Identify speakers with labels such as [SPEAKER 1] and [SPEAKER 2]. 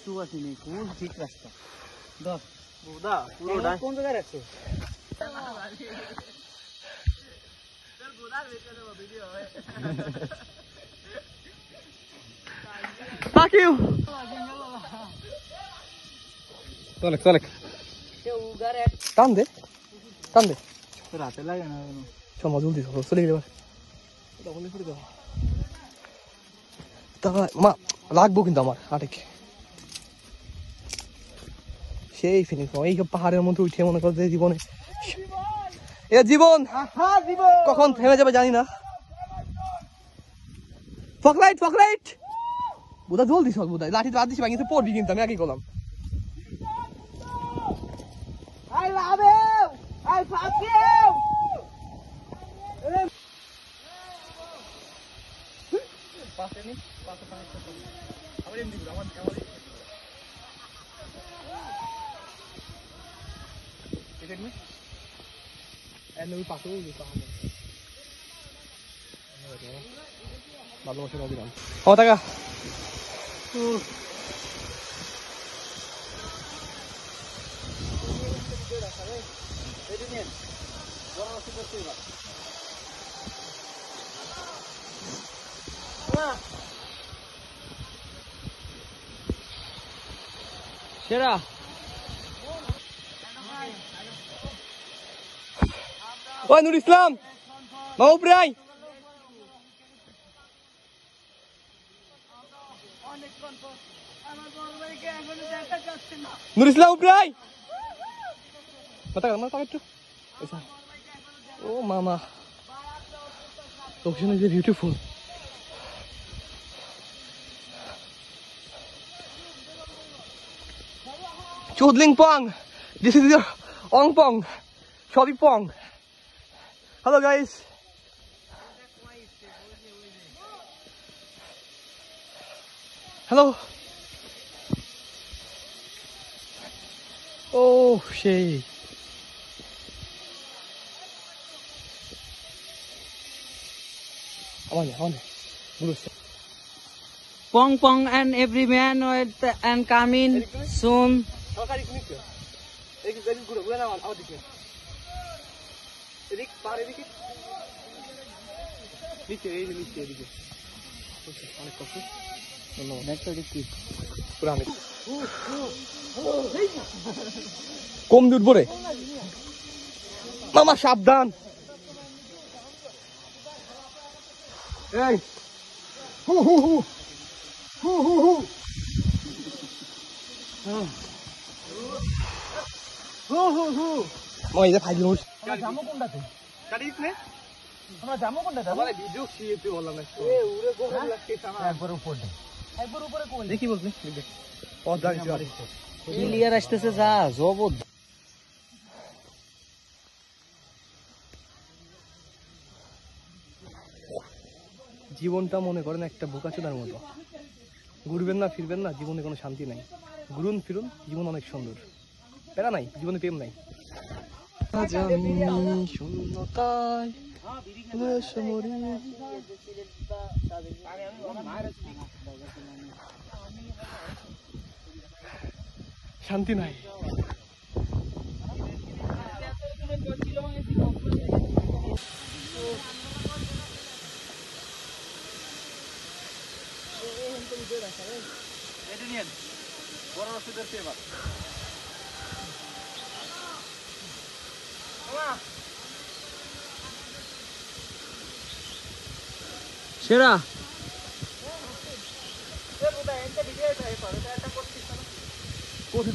[SPEAKER 1] একটু আসেনি, খুব ঠিক রাস্তা। দশ
[SPEAKER 2] বুদা পুরোটা
[SPEAKER 1] কোন জায়গায় রাখছো?
[SPEAKER 2] Fuck you! চলে টান দে
[SPEAKER 1] রাতে লাগে না
[SPEAKER 2] চল জলদি চলে গেলে মা লাগবো কিন্তু আমার আটেক সেই ফিনিশ এই পাহাড়ের মধ্যে উঠে মনে করতে জীবনে এ জীবন কখন থেমে যাবে জানি না। ফকলাইট বুধা জলদি সব বুধা লাঠি তো আদিস ভাঙিতে পড়বি কিন্তু আমি আগে করলাম
[SPEAKER 1] I love you! I fuck you!
[SPEAKER 2] ভালোবাসা দিলাম ও টাকা
[SPEAKER 1] সেরা
[SPEAKER 2] ওই নুর ইসলাম মাহবুব রাই নুর ইসলাম উপরাই ও মামা location is beautiful Chudling Pong. This is your Ong Pong. Shobby Pong. Hello guys. Hello. Oh shit. On.
[SPEAKER 1] Pong and every man and come in soon.
[SPEAKER 2] কম দূর পরে মামা সাবধান এই হু হু হু হু হু হু মই যে ফাইল নোস
[SPEAKER 1] জামো কোনটাতে
[SPEAKER 2] কাটিস নে
[SPEAKER 1] আমরা জামো কোনটাতে
[SPEAKER 2] মানে ভিডিও শিয়েতে বললাম না
[SPEAKER 1] এ উড়ে কোন লাগছে সামা একবার উপরে কোন
[SPEAKER 2] দেখি বলছি দেখ পথ দাঁড়িয়ে
[SPEAKER 1] ক্লিয়ার আসতেছে যা জবদ
[SPEAKER 2] জীবনটা মনে করেন একটা বোকাচোদার মতো ঘুরবেন না ফিরবেন না জীবনে কোনো শান্তি নাই ঘুরুন ফিরুন জীবন অনেক সুন্দর প্যারা নাই জীবনে প্রেম নাই শূন্যতায় শান্তি নাই
[SPEAKER 1] সেরা
[SPEAKER 2] কোথায়